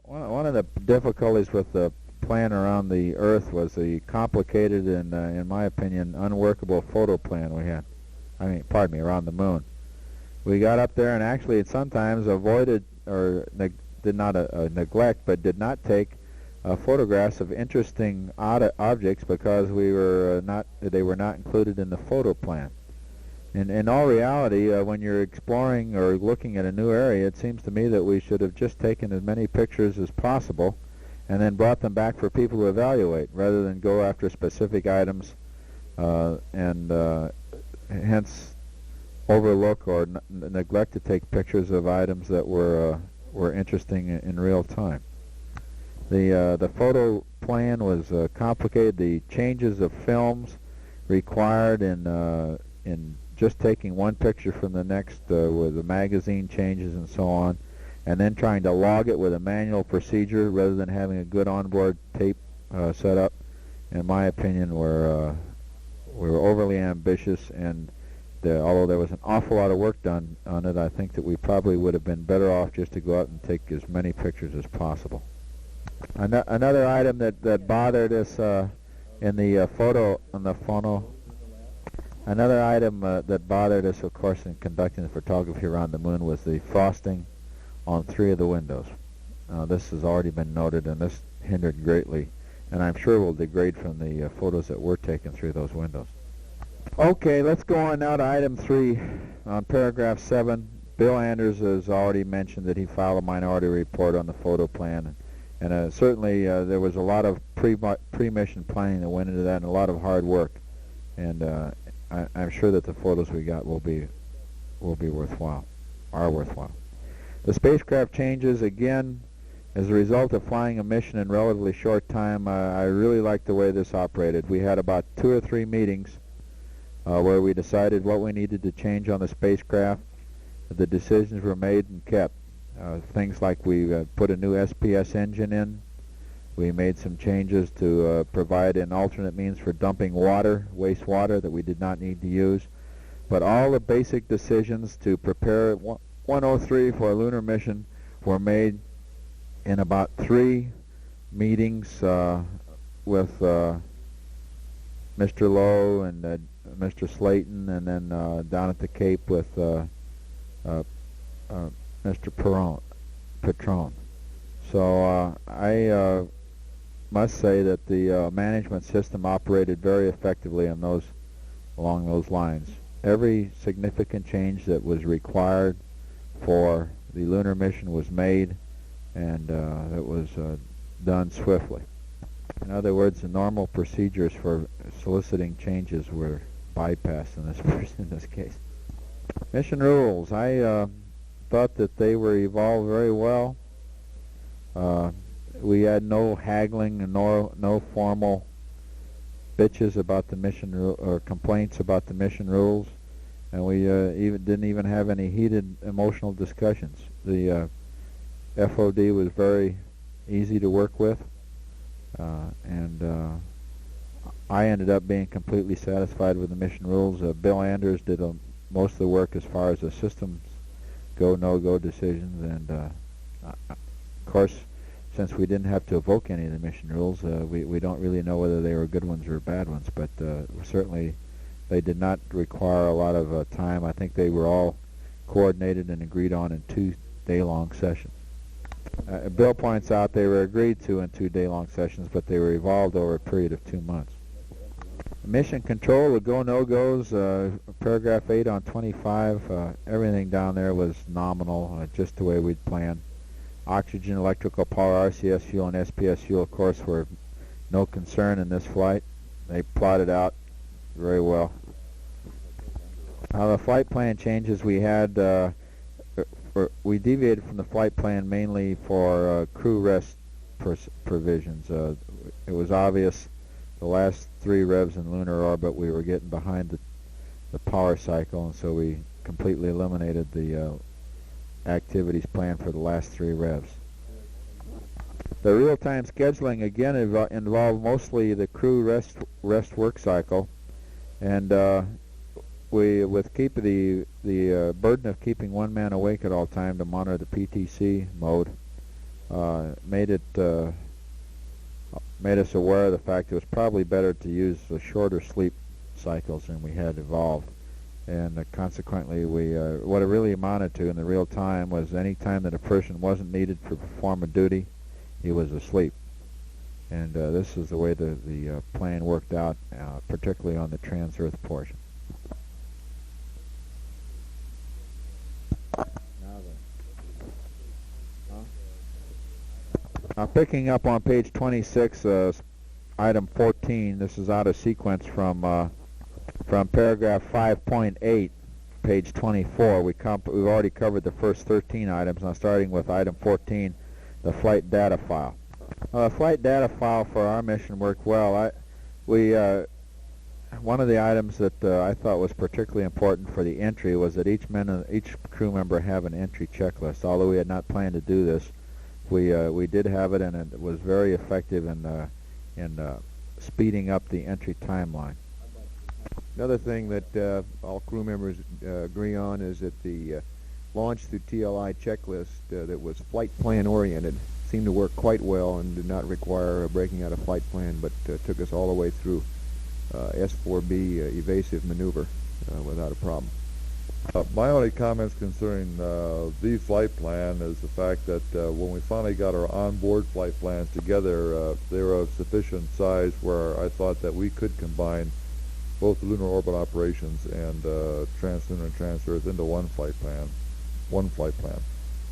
one of the difficulties with the plan around the Earth was the complicated and, in my opinion, unworkable photo plan we had. Pardon me, around the moon. We got up there and actually sometimes avoided or did not neglect, but did not take photographs of interesting objects because they were not included in the photo plan. In all reality, when you're exploring or looking at a new area, it seems to me that we should have just taken as many pictures as possible and then brought them back for people to evaluate rather than go after specific items and hence overlook or neglect to take pictures of items that were interesting in real time. The photo plan was complicated. The changes of films required in just taking one picture from the next with the magazine changes and so on, and then trying to log it with a manual procedure rather than having a good onboard tape set up, in my opinion, were overly ambitious. And although there was an awful lot of work done on it, I think that we probably would have been better off just to go out and take as many pictures as possible. Another item that bothered us in the photo. Another item that bothered us, of course, in conducting the photography around the moon was the frosting on 3 of the windows. This has already been noted, and this hindered greatly, and I'm sure will degrade from the photos that were taken through those windows. Okay, let's go on now to item 3 on paragraph 7. Bill Anders has already mentioned that he filed a minority report on the photo plan, and certainly there was a lot of pre-mission planning that went into that and a lot of hard work, and I'm sure that the photos we got will be worthwhile, are worthwhile. The spacecraft changes again as a result of flying a mission in relatively short time. I really liked the way this operated. We had about 2 or 3 meetings where we decided what we needed to change on the spacecraft. The decisions were made and kept. Things like we put a new SPS engine in. We made some changes to provide an alternate means for dumping wastewater that we did not need to use. But all the basic decisions to prepare 103 for a lunar mission were made in about 3 meetings with Mr. Lowe and Mr. Slayton, and then down at the Cape with Mr. Petrone. So I must say that the management system operated very effectively along those lines. Every significant change that was required for the lunar mission was made, and it was done swiftly. In other words, the normal procedures for soliciting changes were bypassed in this case. Mission rules. I thought that they were evolved very well. We had no haggling and no formal bitches about the mission or complaints about the mission rules, and we didn't even have any heated emotional discussions. The FOD was very easy to work with, and I ended up being completely satisfied with the mission rules. Bill Anders did most of the work as far as the systems go, no-go decisions, and of course, since we didn't have to evoke any of the mission rules, we don't really know whether they were good ones or bad ones, but certainly they did not require a lot of time. I think they were all coordinated and agreed on in 2-day-long sessions. Bill points out they were agreed to in 2-day-long sessions, but they were evolved over a period of 2 months. Mission control, the go-no-goes, paragraph 8 on 25, everything down there was nominal, just the way we'd planned. Oxygen, electrical power, RCS fuel, and SPS fuel, of course, were no concern in this flight. They plotted out very well. The flight plan changes we had, we deviated from the flight plan mainly for crew rest provisions. It was obvious the last 3 revs in lunar orbit we were getting behind the power cycle, and so we completely eliminated the activities planned for the last 3 revs. The real-time scheduling again involved mostly the crew rest work cycle, and with the burden of keeping one man awake at all time to monitor the PTC mode, made us aware of the fact it was probably better to use the shorter sleep cycles than we had evolved. And consequently, what it really amounted to in the real time was any time that a person wasn't needed for perform a duty, he was asleep. And this is the way the plan worked out, particularly on the trans-Earth portion. Now picking up on page 26, item 14, this is out of sequence from paragraph 5.8, page 24. We've already covered the first 13 items. Now starting with item 14, the flight data file. The flight data file for our mission worked well. One of the items that I thought was particularly important for the entry was that each crew member have an entry checklist. Although we had not planned to do this, we did have it, and it was very effective in speeding up the entry timeline. Another thing that all crew members agree on is that the launch through TLI checklist that was flight plan oriented seemed to work quite well and did not require breaking out a flight plan, but took us all the way through S4B evasive maneuver without a problem. My only comments concerning the flight plan is the fact that when we finally got our onboard flight plans together, they were of sufficient size where I thought that we could combine both the lunar orbit operations and translunar and trans-Earth into one flight plan.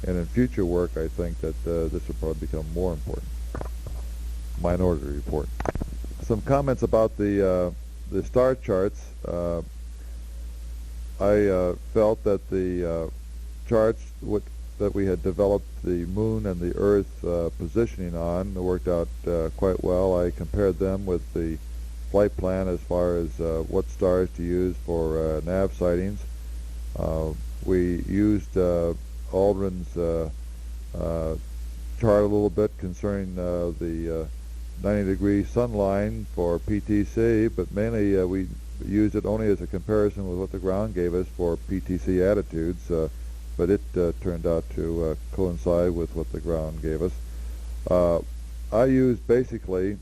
And in future work, I think that this will probably become more important. Minority report. Some comments about the star charts. I felt that the charts that we had developed the moon and the Earth positioning on worked out quite well. I compared them with the flight plan as far as what stars to use for nav sightings. We used Aldrin's chart a little bit concerning the 90-degree sun line for PTC, but mainly we used it only as a comparison with what the ground gave us for PTC attitudes, but it turned out to coincide with what the ground gave us. I used basically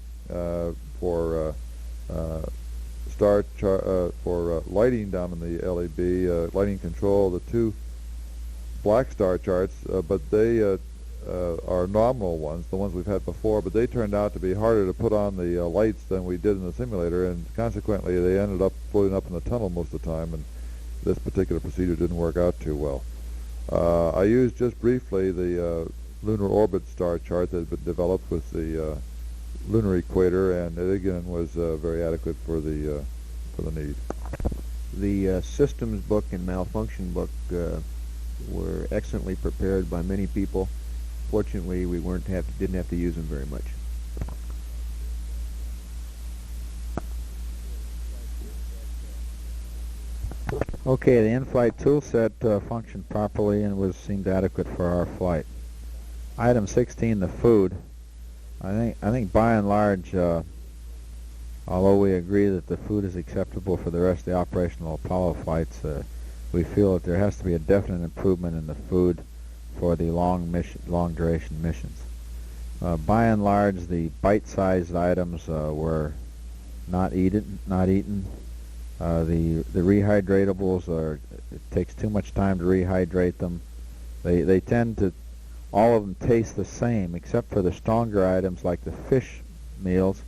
for for lighting down in the LEB, lighting control, the two black star charts, but they are nominal ones, the ones we've had before, but they turned out to be harder to put on the lights than we did in the simulator, and consequently they ended up floating up in the tunnel most of the time, and this particular procedure didn't work out too well. I used just briefly the lunar orbit star chart that had been developed with the lunar equator, and it again was very adequate for the need. The systems book and malfunction book were excellently prepared by many people. Fortunately, we didn't have to use them very much. Okay, the in-flight tool set functioned properly and seemed adequate for our flight. Item 16, the food. I think by and large, although we agree that the food is acceptable for the rest of the operational Apollo flights, we feel that there has to be a definite improvement in the food for the long duration missions. By and large, the bite-sized items were not eaten. The rehydratables it takes too much time to rehydrate them. They tend to, all of them taste the same except for the stronger items like the fish meals.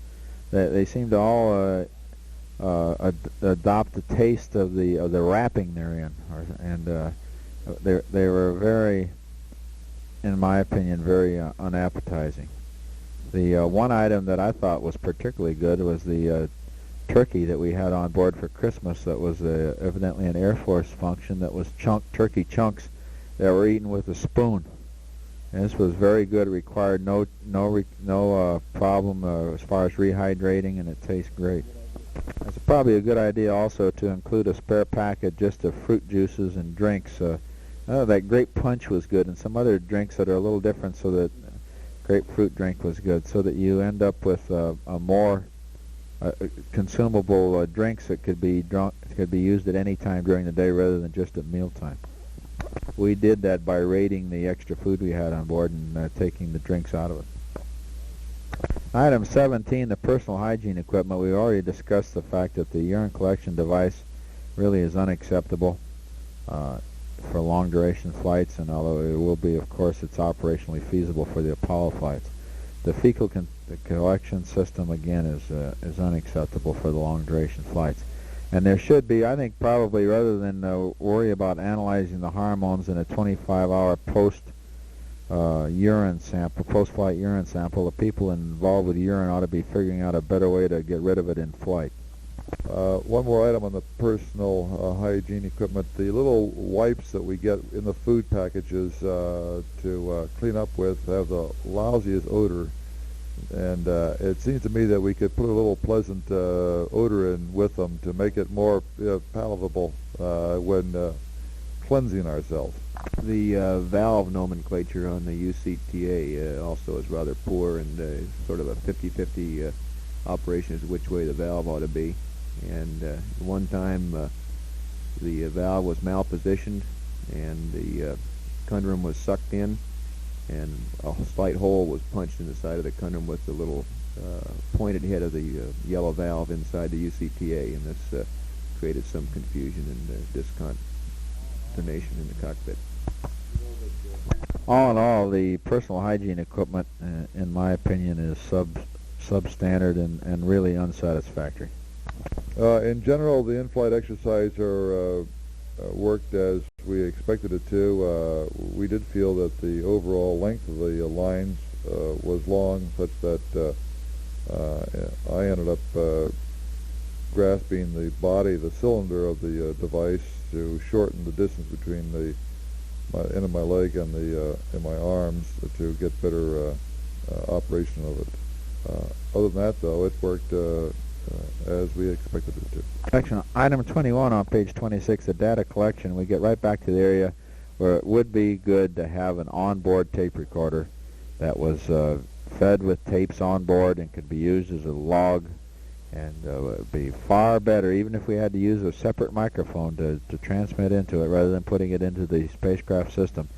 They seem to all adopt the taste of the wrapping they're in, and they were very, in my opinion, very unappetizing. The one item that I thought was particularly good was the turkey that we had on board for Christmas. That was evidently an Air Force function. That was turkey chunks that were eaten with a spoon. And this was very good. It required no problem as far as rehydrating, and it tastes great. It's probably a good idea also to include a spare packet just of fruit juices and drinks. That grape punch was good, and some other drinks that are a little different, so that grapefruit drink was good, so that you end up with a more consumable drinks that could be used at any time during the day rather than just at mealtime. we did that by raiding the extra food we had on board and taking the drinks out of it. Item 17, the personal hygiene equipment. We already discussed the fact that the urine collection device really is unacceptable for long duration flights, and although it will be, of course, it's operationally feasible for the Apollo flights. The fecal collection system, again, is unacceptable for the long duration flights. And there should be, I think, probably rather than worry about analyzing the hormones in a 25-hour urine sample, post-flight urine sample, the people involved with urine ought to be figuring out a better way to get rid of it in flight. One more item on the personal hygiene equipment. The little wipes that we get in the food packages to clean up with have the lousiest odor. And it seems to me that we could put a little pleasant odor in with them to make it more palatable when cleansing ourselves. The valve nomenclature on the UCTA also is rather poor, and sort of a 50-50 operation as to which way the valve ought to be. And one time the valve was malpositioned, and the conundrum was sucked in, and a slight hole was punched in the side of the conundrum with the little pointed head of the yellow valve inside the UCTA, and this created some confusion and discontinuation in the cockpit. All in all, the personal hygiene equipment, in my opinion, is substandard and really unsatisfactory. In general, the in-flight exercise worked as we expected it to. We did feel that the overall length of the lines was long, such that I ended up grasping the body, the cylinder of the device, to shorten the distance between the end of my leg and my arms to get better operation of it. Other than that, though, it worked as we expected it to. Section item 21 on page 26, the data collection. We get right back to the area where it would be good to have an onboard tape recorder that was fed with tapes on board and could be used as a log, and it would be far better, even if we had to use a separate microphone to transmit into it rather than putting it into the spacecraft system.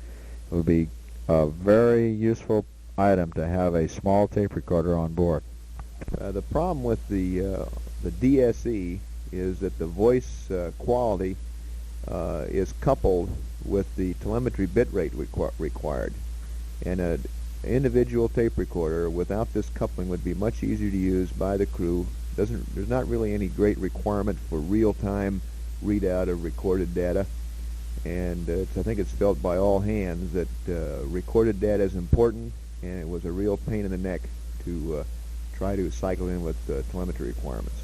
It would be a very useful item to have a small tape recorder on board. The problem with the DSE is that the voice quality is coupled with the telemetry bit rate required, and an individual tape recorder without this coupling would be much easier to use by the crew. There's not really any great requirement for real-time readout of recorded data, and I think it's felt by all hands that recorded data is important, and it was a real pain in the neck to try to cycle in with telemetry requirements.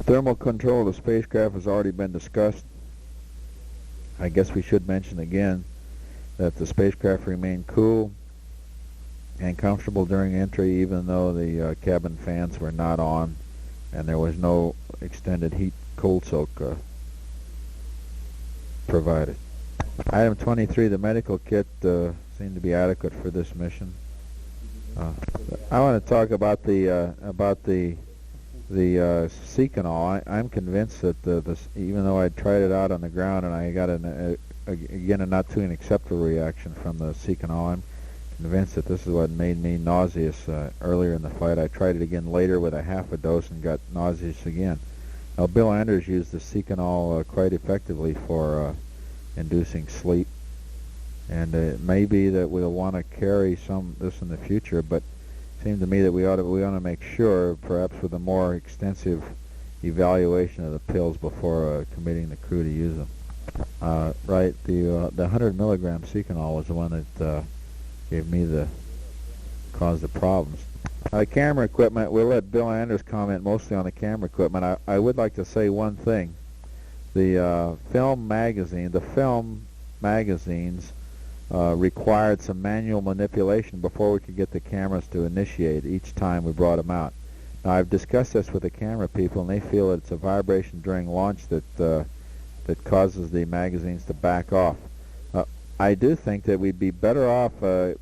Thermal control of the spacecraft has already been discussed. I guess we should mention again that the spacecraft remained cool and comfortable during entry, even though the cabin fans were not on and there was no extended heat cold soak provided. Item 23, the medical kit seemed to be adequate for this mission. I want to talk about the Secanol. I'm convinced that even though I tried it out on the ground and I got again a not too unacceptable reaction from the Secanol, I'm convinced that this is what made me nauseous earlier in the flight. I tried it again later with a half a dose and got nauseous again. Now, Bill Anders used the Secanol quite effectively for inducing sleep, and it may be that we'll want to carry this in the future, but it seemed to me that we ought to make sure, perhaps with a more extensive evaluation of the pills before committing the crew to use them. Right, the 100 milligram Secanol was the one that caused the problems. Camera equipment, we'll let Bill Anders comment mostly on the camera equipment. I would like to say one thing. The film magazines required some manual manipulation before we could get the cameras to initiate each time we brought them out. Now, I've discussed this with the camera people, and they feel it's a vibration during launch that causes the magazines to back off. I do think that we'd be better off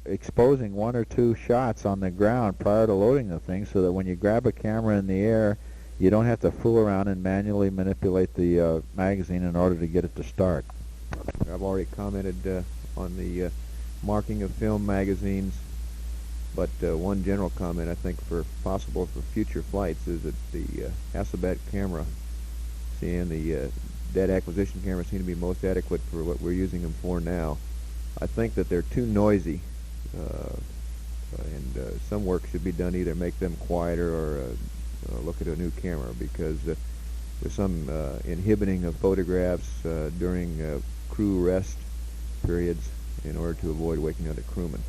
exposing one or two shots on the ground prior to loading the thing, so that when you grab a camera in the air, you don't have to fool around and manually manipulate the magazine in order to get it to start. I've already commented on the marking of film magazines, but one general comment I think for future flights is that the Hasselblad camera, seeing the dead acquisition cameras seem to be most adequate for what we're using them for now. I think that they're too noisy, and some work should be done, either make them quieter or look at a new camera, because there's some inhibiting of photographs during crew rest periods in order to avoid waking up the crewmen.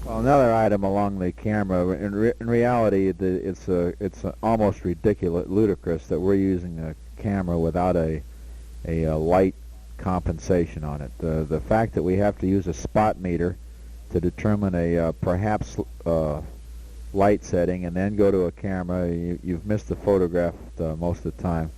Well, another item along the camera, in reality, it's almost ridiculous, ludicrous that we're using a camera without a light compensation on it. The fact that we have to use a spot meter to determine a perhaps light setting and then go to a camera, you've missed the photograph most of the time.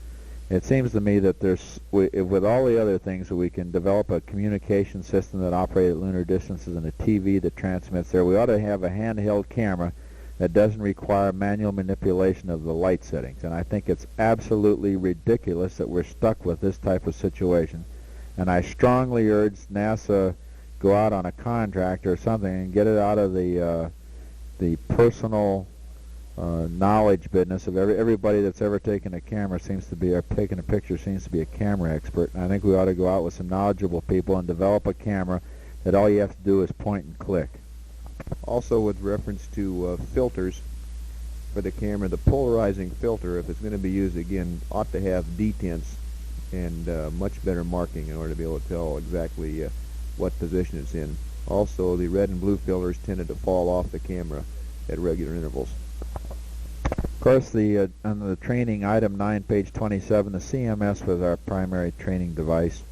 It seems to me that with all the other things, that we can develop a communication system that operates at lunar distances and a TV that transmits there. We ought to have a handheld camera that doesn't require manual manipulation of the light settings. And I think it's absolutely ridiculous that we're stuck with this type of situation. And I strongly urge NASA go out on a contract or something and get it out of the personal knowledge business of everybody that's ever taken a camera or taken a picture seems to be a camera expert. And I think we ought to go out with some knowledgeable people and develop a camera that all you have to do is point and click. Also, with reference to filters for the camera, the polarizing filter, if it's going to be used again, ought to have detents and much better marking in order to be able to tell exactly what position it's in. Also, the red and blue filters tended to fall off the camera at regular intervals. Of course, on the training, item 9, page 27, the CMS was our primary training device.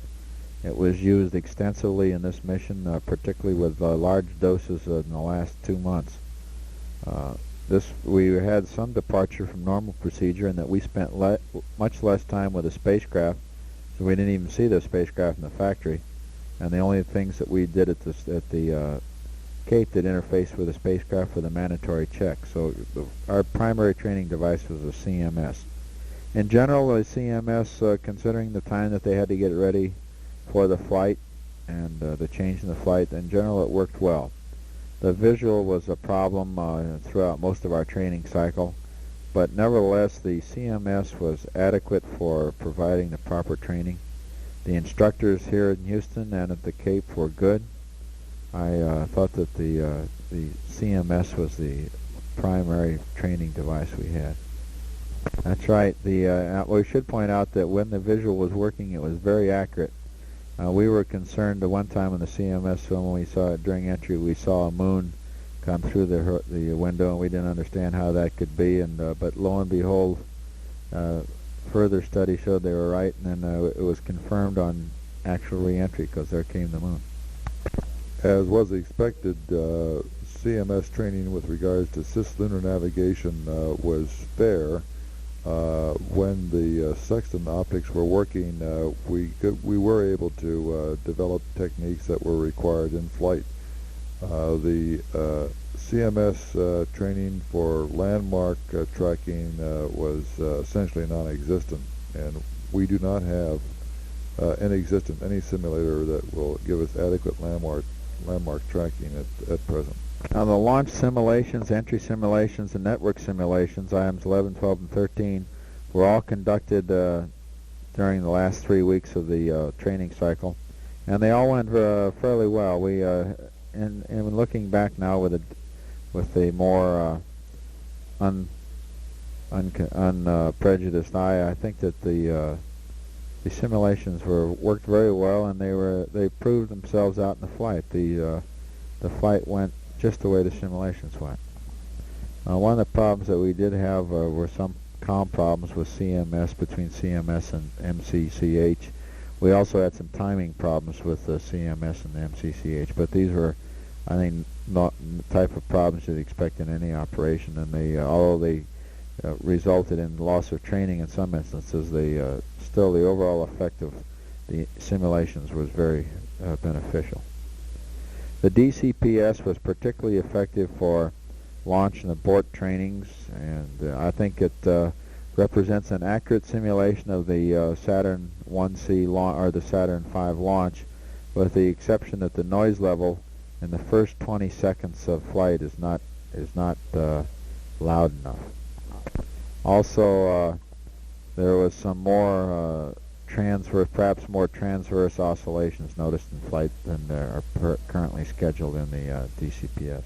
It was used extensively in this mission, particularly with large doses in the last 2 months. We had some departure from normal procedure in that we spent much less time with the spacecraft, so we didn't even see the spacecraft in the factory. And the only things that we did at the Cape that interfaced with the spacecraft were the mandatory checks. So our primary training device was a CMS. In general, the CMS, considering the time that they had to get ready for the flight and the change in the flight, in general it worked well. The visual was a problem throughout most of our training cycle, but nevertheless the CMS was adequate for providing the proper training. The instructors here in Houston and at the Cape were good. I thought that the CMS was the primary training device we had. That's right. We should point out that when the visual was working, it was very accurate. We were concerned the one time in the CMS film when we saw it during entry, we saw a moon come through the window, and we didn't understand how that could be. But lo and behold, further study showed they were right, and then it was confirmed on actual re-entry because there came the moon. As was expected, CMS training with regards to cislunar navigation was fair. When the sextant optics were working, we were able to develop techniques that were required in flight. The CMS training for landmark tracking was essentially non-existent, and we do not have any simulator that will give us adequate landmark tracking at present. Now, the launch simulations, entry simulations, and network simulations, items 11, 12, and 13, were all conducted during the last 3 weeks of the training cycle, and they all went fairly well. We, and looking back now with a more unprejudiced eye, I think that the simulations worked very well, and they proved themselves out in the flight. The flight went just the way the simulations went. One of the problems that we did have were some comm problems with CMS, between CMS and MCCH. We also had some timing problems with the CMS and the MCCH, but these were, I think, not the type of problems you'd expect in any operation, and although they resulted in loss of training in some instances, still the overall effect of the simulations was very beneficial. The DCPS was particularly effective for launch and abort trainings, and I think it represents an accurate simulation of the Saturn 1C or the Saturn V launch, with the exception that the noise level in the first 20 seconds of flight is not loud enough. Also, there was some more perhaps more transverse oscillations noticed in flight than are currently scheduled in the DCPS.